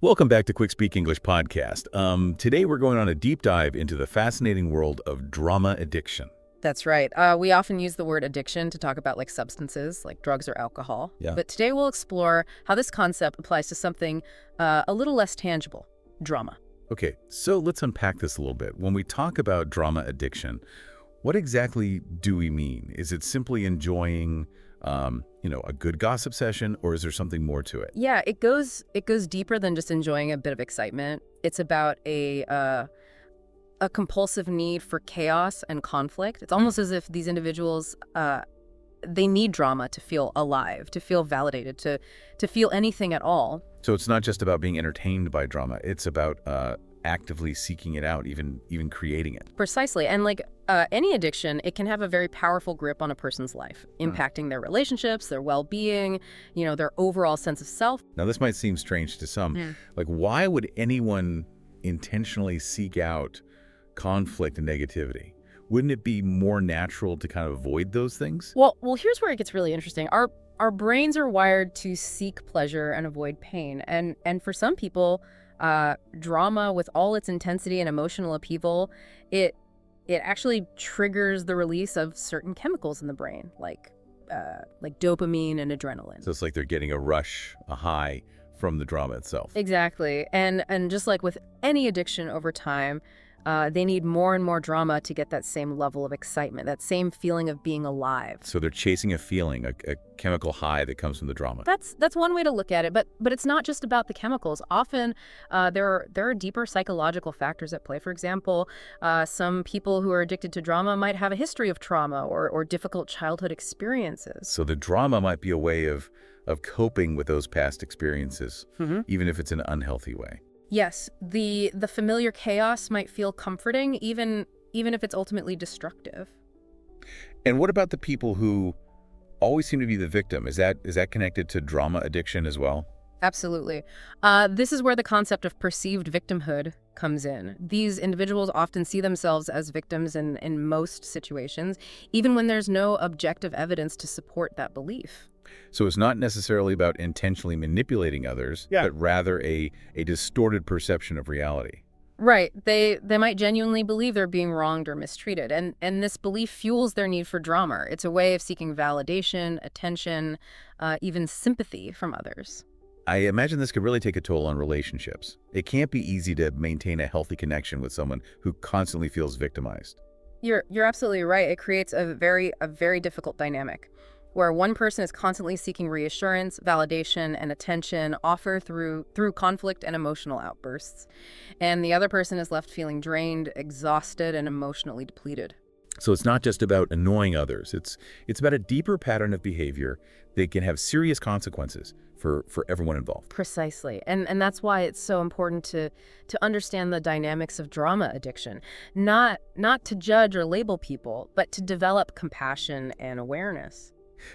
Welcome back to QuickSpeak English Podcast. Today we're going on a deep dive into the fascinating world of drama addiction. That's right. We often use the word addiction to talk about substances, like drugs or alcohol. Yeah. But today we'll explore how this concept applies to something a little less tangible, drama. Okay, so let's unpack this a little bit. When we talk about drama addiction, what exactly do we mean? Is it simply enjoying, a good gossip session, or is there something more to it? Yeah, it goes deeper than just enjoying a bit of excitement. It's about a compulsive need for chaos and conflict. It's almost as if these individuals they need drama to feel alive, to feel validated, to feel anything at all. So it's not just about being entertained by drama. It's about actively seeking it out, even creating it. Precisely. And any addiction, it can have a very powerful grip on a person's life, impacting their relationships, their well-being, their overall sense of self. Now, this might seem strange to some. Why would anyone intentionally seek out conflict and negativity? Wouldn't it be more natural to kind of avoid those things? Well, here's where it gets really interesting. Our brains are wired to seek pleasure and avoid pain. And for some people, drama with all its intensity and emotional upheaval, it actually triggers the release of certain chemicals in the brain, like dopamine and adrenaline. So it's like they're getting a rush, a high from the drama itself. Exactly. And just like with any addiction over time, they need more and more drama to get that same level of excitement, that same feeling of being alive. So they're chasing a feeling, a chemical high that comes from the drama. That's one way to look at it, but it's not just about the chemicals. Often there are deeper psychological factors at play. For example, some people who are addicted to drama might have a history of trauma or difficult childhood experiences. So the drama might be a way of coping with those past experiences, even if it's an unhealthy way. Yes, the familiar chaos might feel comforting, even if it's ultimately destructive. And what about the people who always seem to be the victim? Is that connected to drama addiction as well? Absolutely. This is where the concept of perceived victimhood comes in. These individuals often see themselves as victims in most situations, even when there's no objective evidence to support that belief. So it's not necessarily about intentionally manipulating others, but rather a distorted perception of reality. Right. They might genuinely believe they're being wronged or mistreated, and this belief fuels their need for drama. It's a way of seeking validation, attention, even sympathy from others. I imagine this could really take a toll on relationships. It can't be easy to maintain a healthy connection with someone who constantly feels victimized. You're absolutely right. It creates a very difficult dynamic, where one person is constantly seeking reassurance, validation, and attention offered through conflict and emotional outbursts. And the other person is left feeling drained, exhausted, and emotionally depleted. So it's not just about annoying others. It's about a deeper pattern of behavior that can have serious consequences for everyone involved. Precisely. And that's why it's so important to understand the dynamics of drama addiction. Not to judge or label people, but to develop compassion and awareness.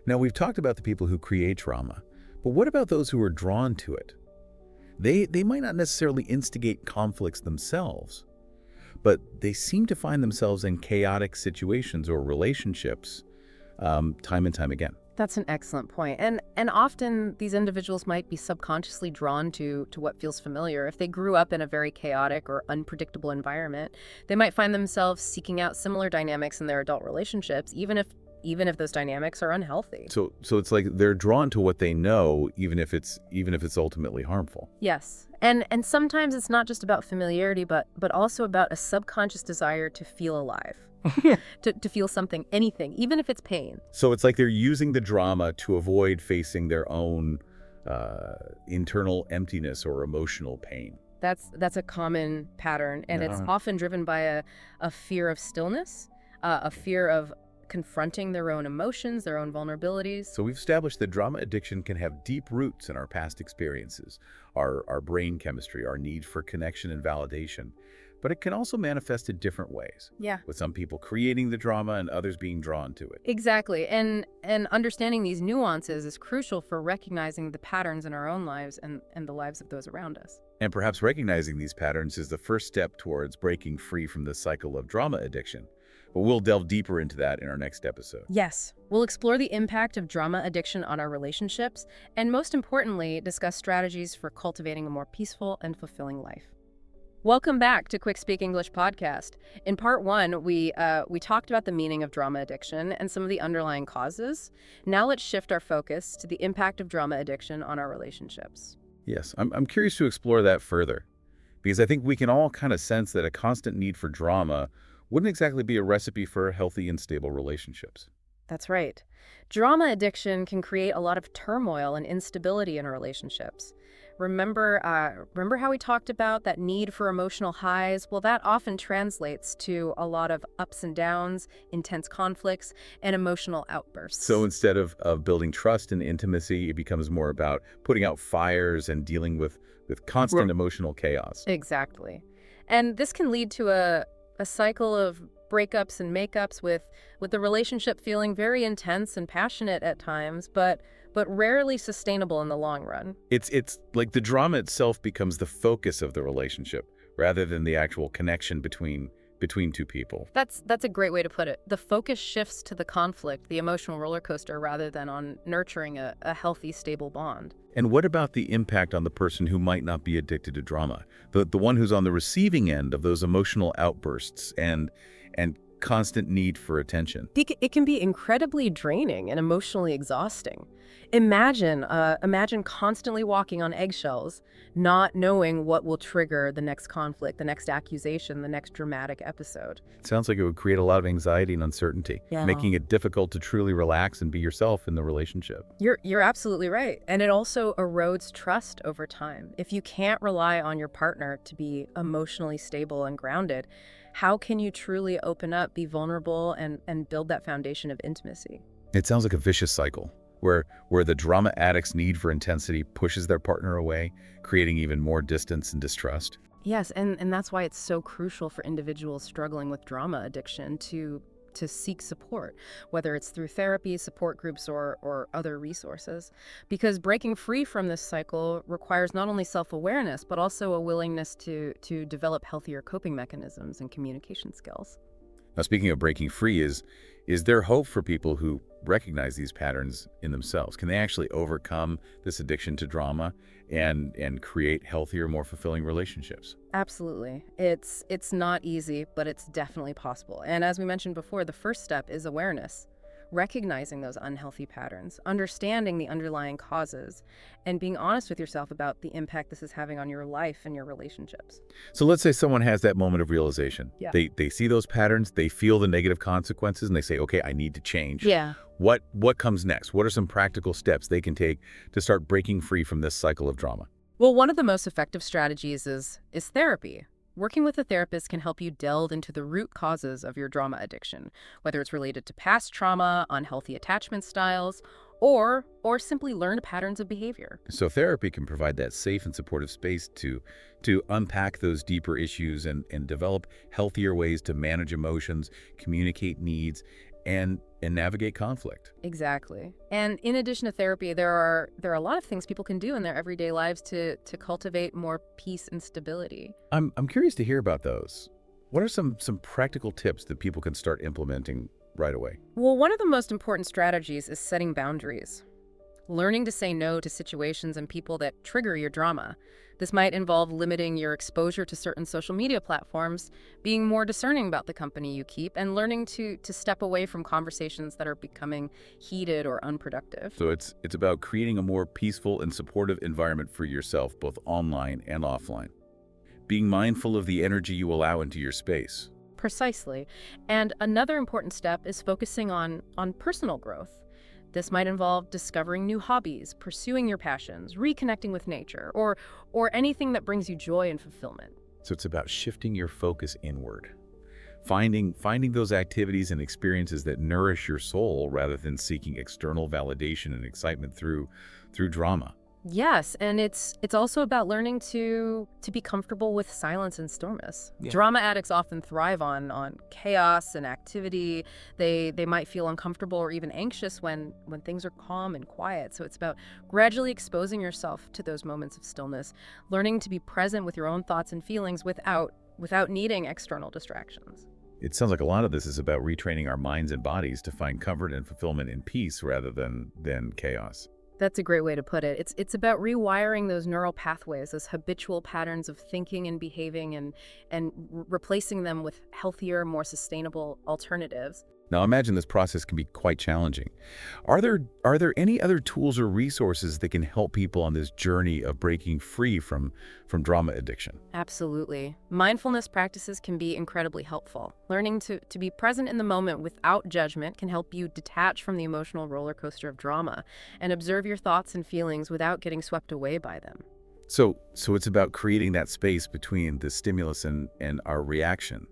Now, we've talked about the people who create drama, but what about those who are drawn to it? They might not necessarily instigate conflicts themselves, but they seem to find themselves in chaotic situations or relationships time and time again. That's an excellent point. And often these individuals might be subconsciously drawn to what feels familiar. If they grew up in a very chaotic or unpredictable environment, they might find themselves seeking out similar dynamics in their adult relationships, even if those dynamics are unhealthy. So it's like they're drawn to what they know, even if it's ultimately harmful. Yes. And sometimes it's not just about familiarity, but also about a subconscious desire to feel alive. to feel something, anything, even if it's pain. So it's like they're using the drama to avoid facing their own internal emptiness or emotional pain. That's a common pattern, and it's often driven by a fear of stillness, a fear of confronting their own emotions, their own vulnerabilities. So we've established that drama addiction can have deep roots in our past experiences, our brain chemistry, our need for connection and validation. But it can also manifest in different ways. Yeah. With some people creating the drama and others being drawn to it. Exactly. And understanding these nuances is crucial for recognizing the patterns in our own lives and the lives of those around us. And perhaps recognizing these patterns is the first step towards breaking free from the cycle of drama addiction. But we'll delve deeper into that in our next episode. Yes, we'll explore the impact of drama addiction on our relationships, and most importantly, discuss strategies for cultivating a more peaceful and fulfilling life. Welcome back to QuickSpeak English Podcast. In part one, we talked about the meaning of drama addiction and some of the underlying causes. Now let's shift our focus to the impact of drama addiction on our relationships. Yes, I'm curious to explore that further, because I think we can all kind of sense that a constant need for drama wouldn't exactly be a recipe for healthy and stable relationships. That's right. Drama addiction can create a lot of turmoil and instability in our relationships. Remember how we talked about that need for emotional highs? Well, that often translates to a lot of ups and downs, intense conflicts, and emotional outbursts. So instead of building trust and intimacy, it becomes more about putting out fires and dealing with constant emotional chaos. Exactly. And this can lead to a cycle of breakups and makeups with the relationship feeling very intense and passionate at times, but rarely sustainable in the long run. It's like the drama itself becomes the focus of the relationship rather than the actual connection between two people. That's a great way to put it. The focus shifts to the conflict, the emotional roller coaster, rather than on nurturing a healthy, stable bond. And what about the impact on the person who might not be addicted to drama? The one who's on the receiving end of those emotional outbursts and constant need for attention. It can be incredibly draining and emotionally exhausting. Imagine constantly walking on eggshells, not knowing what will trigger the next conflict, the next accusation, the next dramatic episode. It sounds like it would create a lot of anxiety and uncertainty, making it difficult to truly relax and be yourself in the relationship. You're absolutely right. And it also erodes trust over time. If you can't rely on your partner to be emotionally stable and grounded, how can you truly open up, be vulnerable, and build that foundation of intimacy? It sounds like a vicious cycle where the drama addict's need for intensity pushes their partner away, creating even more distance and distrust. Yes, and that's why it's so crucial for individuals struggling with drama addiction to seek support, whether it's through therapy, support groups, or other resources. Because breaking free from this cycle requires not only self-awareness, but also a willingness to develop healthier coping mechanisms and communication skills. Now, speaking of breaking free, is there hope for people who recognize these patterns in themselves? Can they actually overcome this addiction to drama and create healthier, more fulfilling relationships? Absolutely. It's not easy, but it's definitely possible. And as we mentioned before, the first step is awareness. Recognizing those unhealthy patterns, understanding the underlying causes, and being honest with yourself about the impact this is having on your life and your relationships. So let's say someone has that moment of realization. Yeah. They see those patterns, they feel the negative consequences, and they say, okay, I need to change. Yeah. What comes next? What are some practical steps they can take to start breaking free from this cycle of drama? Well, one of the most effective strategies is therapy. Working with a therapist can help you delve into the root causes of your drama addiction, whether it's related to past trauma, unhealthy attachment styles, or simply learned patterns of behavior. So therapy can provide that safe and supportive space to unpack those deeper issues and develop healthier ways to manage emotions, communicate needs, and navigate conflict. Exactly. And in addition to therapy, there are a lot of things people can do in their everyday lives to cultivate more peace and stability. I'm curious to hear about those. What are some practical tips that people can start implementing right away? Well, one of the most important strategies is setting boundaries. Learning to say no to situations and people that trigger your drama. This might involve limiting your exposure to certain social media platforms, being more discerning about the company you keep, and learning to step away from conversations that are becoming heated or unproductive. So it's about creating a more peaceful and supportive environment for yourself, both online and offline. Being mindful of the energy you allow into your space. Precisely. And another important step is focusing on personal growth. This might involve discovering new hobbies, pursuing your passions, reconnecting with nature, or anything that brings you joy and fulfillment. So it's about shifting your focus inward. Finding those activities and experiences that nourish your soul rather than seeking external validation and excitement through drama. Yes, and it's also about learning to be comfortable with silence and stillness. Yeah. Drama addicts often thrive on chaos and activity. They might feel uncomfortable or even anxious when things are calm and quiet. So it's about gradually exposing yourself to those moments of stillness, learning to be present with your own thoughts and feelings without needing external distractions. It sounds like a lot of this is about retraining our minds and bodies to find comfort and fulfillment in peace rather than chaos. That's a great way to put it. It's about rewiring those neural pathways, those habitual patterns of thinking and behaving, and replacing them with healthier, more sustainable alternatives. Now, I imagine this process can be quite challenging. Are there any other tools or resources that can help people on this journey of breaking free from drama addiction? Absolutely. Mindfulness practices can be incredibly helpful. Learning to be present in the moment without judgment can help you detach from the emotional roller coaster of drama and observe your thoughts and feelings without getting swept away by them. So it's about creating that space between the stimulus and our reaction.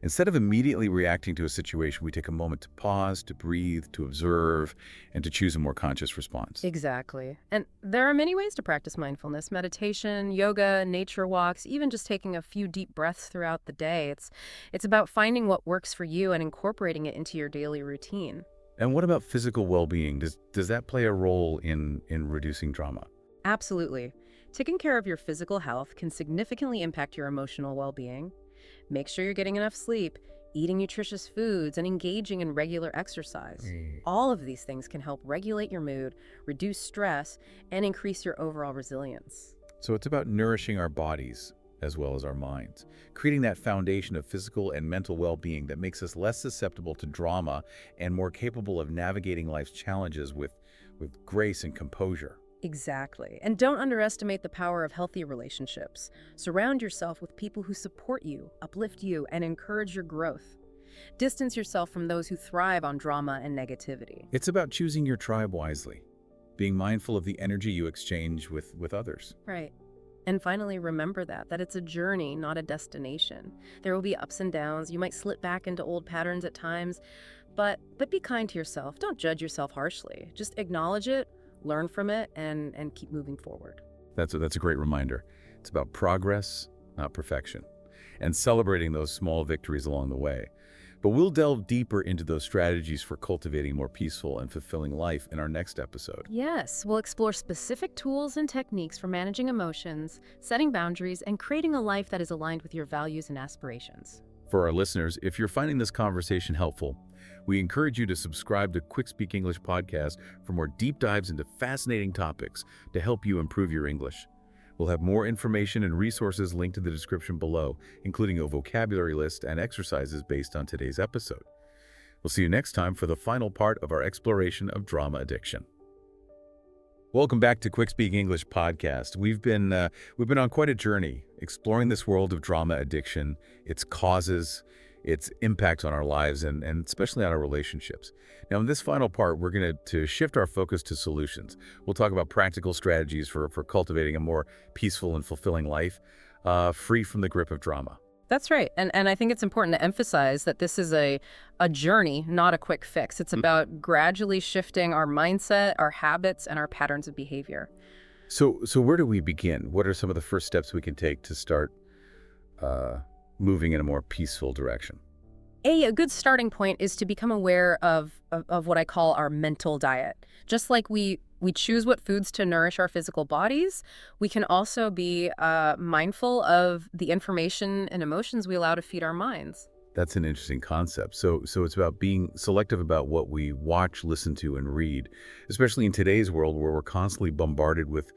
Instead of immediately reacting to a situation, we take a moment to pause, to breathe, to observe, and to choose a more conscious response. Exactly. And there are many ways to practice mindfulness: meditation, yoga, nature walks, even just taking a few deep breaths throughout the day. It's about finding what works for you and incorporating it into your daily routine. And what about physical well-being? Does that play a role in reducing drama? Absolutely. Taking care of your physical health can significantly impact your emotional well-being. Make sure you're getting enough sleep, eating nutritious foods, and engaging in regular exercise. All of these things can help regulate your mood, reduce stress, and increase your overall resilience. So it's about nourishing our bodies as well as our minds, creating that foundation of physical and mental well-being that makes us less susceptible to drama and more capable of navigating life's challenges with grace and composure. Exactly. And don't underestimate the power of healthy relationships. Surround yourself with people who support you, uplift you, and encourage your growth. Distance yourself from those who thrive on drama and negativity. It's about choosing your tribe wisely, being mindful of the energy you exchange with others. Right. And finally, remember that it's a journey, not a destination. There will be ups and downs. You might slip back into old patterns at times, but be kind to yourself. Don't judge yourself harshly. Just acknowledge it, learn from it, and keep moving forward. That's a great reminder. It's about progress, not perfection, and celebrating those small victories along the way. But we'll delve deeper into those strategies for cultivating a more peaceful and fulfilling life in our next episode. Yes, we'll explore specific tools and techniques for managing emotions, setting boundaries, and creating a life that is aligned with your values and aspirations. For our listeners, if you're finding this conversation helpful, we encourage you to subscribe to QuickSpeak English podcast for more deep dives into fascinating topics to help you improve your English. We'll have more information and resources linked in the description below, including a vocabulary list and exercises based on today's episode. We'll see you next time for the final part of our exploration of drama addiction. Welcome back to QuickSpeak English podcast. We've been on quite a journey exploring this world of drama addiction, its causes, its impact on our lives, and especially on our relationships. Now, in this final part, we're going to shift our focus to solutions. We'll talk about practical strategies for cultivating a more peaceful and fulfilling life, free from the grip of drama. That's right. And I think it's important to emphasize that this is a journey, not a quick fix. It's about gradually shifting our mindset, our habits, and our patterns of behavior. So where do we begin? What are some of the first steps we can take to start moving in a more peaceful direction? A good starting point is to become aware of what I call our mental diet. Just like we choose what foods to nourish our physical bodies, we can also be mindful of the information and emotions we allow to feed our minds. That's an interesting concept. So it's about being selective about what we watch, listen to, and read, especially in today's world where we're constantly bombarded with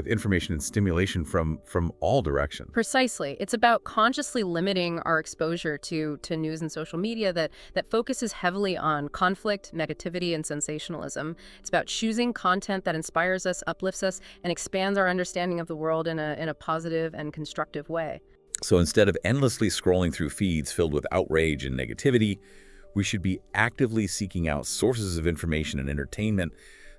information and stimulation from all directions. Precisely. It's about consciously limiting our exposure to news and social media that focuses heavily on conflict, negativity, and sensationalism. It's about choosing content that inspires us, uplifts us, and expands our understanding of the world in a positive and constructive way. So instead of endlessly scrolling through feeds filled with outrage and negativity, we should be actively seeking out sources of information and entertainment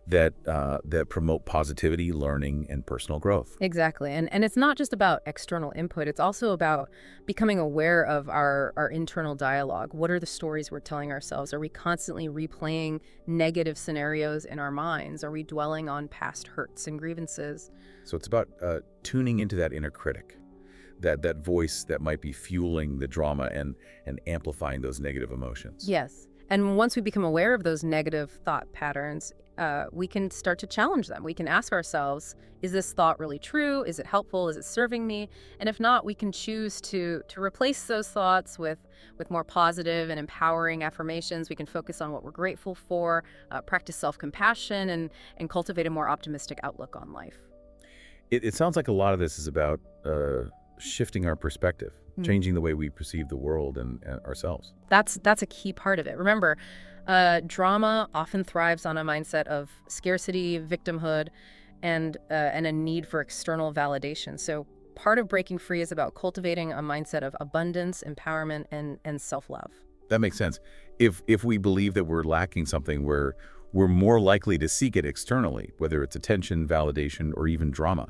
that promote positivity, learning, and personal growth. Exactly. And it's not just about external input. It's also about becoming aware of our internal dialogue. What are the stories we're telling ourselves? Are we constantly replaying negative scenarios in our minds? Are we dwelling on past hurts and grievances? So it's about tuning into that inner critic, that voice that might be fueling the drama and amplifying those negative emotions. Yes. And once we become aware of those negative thought patterns, we can start to challenge them. We can ask ourselves, is this thought really true? Is it helpful? Is it serving me? And if not, we can choose to replace those thoughts with more positive and empowering affirmations. We can focus on what we're grateful for, practice self-compassion, and cultivate a more optimistic outlook on life. It sounds like a lot of this is about shifting our perspective, changing the way we perceive the world and ourselves. That's a key part of it. Remember, drama often thrives on a mindset of scarcity, victimhood, and a need for external validation. So part of breaking free is about cultivating a mindset of abundance, empowerment, and self-love. That makes sense. If we believe that we're lacking something, we're more likely to seek it externally, whether it's attention, validation, or even drama.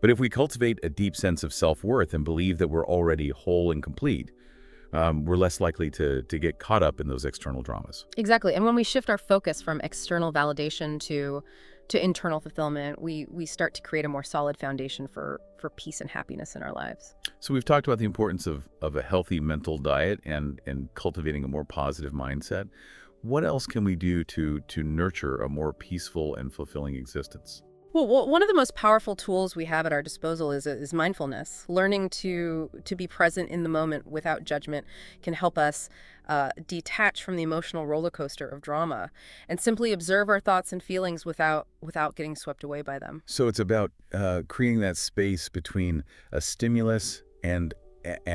But if we cultivate a deep sense of self-worth and believe that we're already whole and complete, we're less likely to get caught up in those external dramas. Exactly. And when we shift our focus from external validation to internal fulfillment, we start to create a more solid foundation for peace and happiness in our lives. So we've talked about the importance of a healthy mental diet and cultivating a more positive mindset. What else can we do to nurture a more peaceful and fulfilling existence? Well, one of the most powerful tools we have at our disposal is mindfulness. Learning to be present in the moment without judgment can help us detach from the emotional roller coaster of drama and simply observe our thoughts and feelings without getting swept away by them. So it's about creating that space between a stimulus and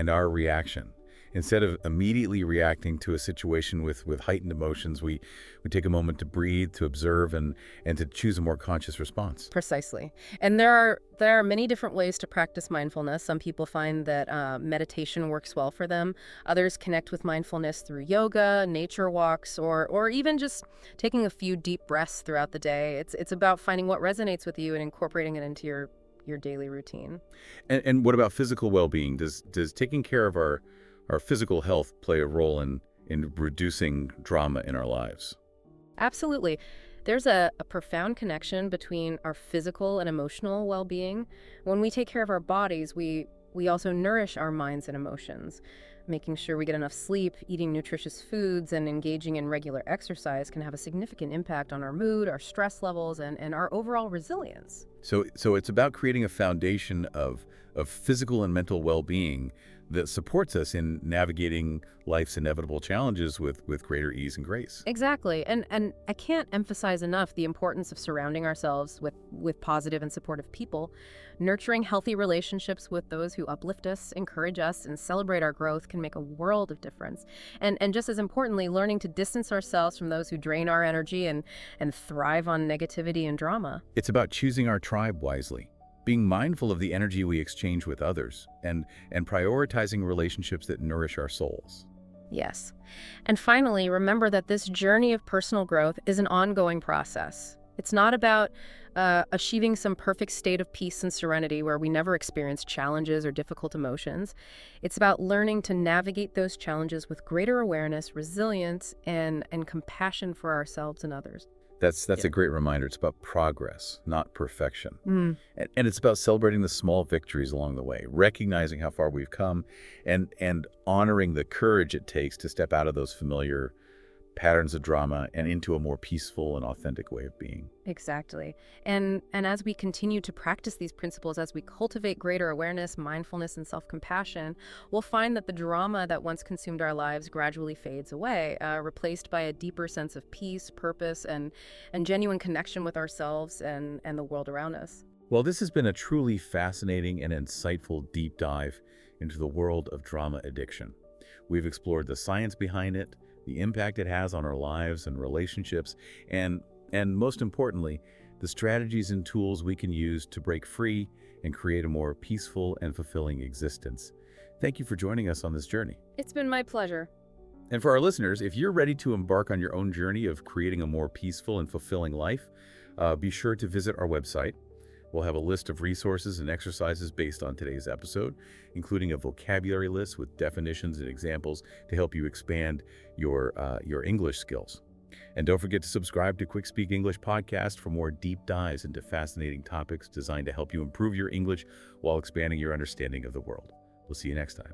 our reaction. Instead of immediately reacting to a situation with heightened emotions, we take a moment to breathe, to observe, and to choose a more conscious response. Precisely. And there are many different ways to practice mindfulness. Some people find that meditation works well for them. Others connect with mindfulness through yoga, nature walks, or even just taking a few deep breaths throughout the day. It's about finding what resonates with you and incorporating it into your daily routine. And what about physical well-being? Does taking care of our physical health play a role in reducing drama in our lives? Absolutely. There's a profound connection between our physical and emotional well-being. When we take care of our bodies, we also nourish our minds and emotions. Making sure we get enough sleep, eating nutritious foods, and engaging in regular exercise can have a significant impact on our mood, our stress levels, and our overall resilience. So it's about creating a foundation of physical and mental well-being that supports us in navigating life's inevitable challenges with greater ease and grace. Exactly. And I can't emphasize enough the importance of surrounding ourselves with positive and supportive people. Nurturing healthy relationships with those who uplift us, encourage us, and celebrate our growth can make a world of difference. And just as importantly, learning to distance ourselves from those who drain our energy and thrive on negativity and drama. It's about choosing our tribe wisely, being mindful of the energy we exchange with others, and prioritizing relationships that nourish our souls. Yes. And finally, remember that this journey of personal growth is an ongoing process. It's not about achieving some perfect state of peace and serenity where we never experience challenges or difficult emotions. It's about learning to navigate those challenges with greater awareness, resilience, and compassion for ourselves and others. That's a great reminder. It's about progress, not perfection. And it's about celebrating the small victories along the way, recognizing how far we've come, and honoring the courage it takes to step out of those familiar patterns of drama and into a more peaceful and authentic way of being. Exactly. And as we continue to practice these principles, as we cultivate greater awareness, mindfulness, and self-compassion, we'll find that the drama that once consumed our lives gradually fades away, replaced by a deeper sense of peace, purpose, and genuine connection with ourselves and the world around us. Well, this has been a truly fascinating and insightful deep dive into the world of drama addiction. We've explored the science behind it, the impact it has on our lives and relationships, and most importantly, the strategies and tools we can use to break free and create a more peaceful and fulfilling existence. Thank you for joining us on this journey. It's been my pleasure. And for our listeners, if you're ready to embark on your own journey of creating a more peaceful and fulfilling life, be sure to visit our website. We'll have a list of resources and exercises based on today's episode, including a vocabulary list with definitions and examples to help you expand your English skills. And don't forget to subscribe to QuickSpeak English Podcast for more deep dives into fascinating topics designed to help you improve your English while expanding your understanding of the world. We'll see you next time.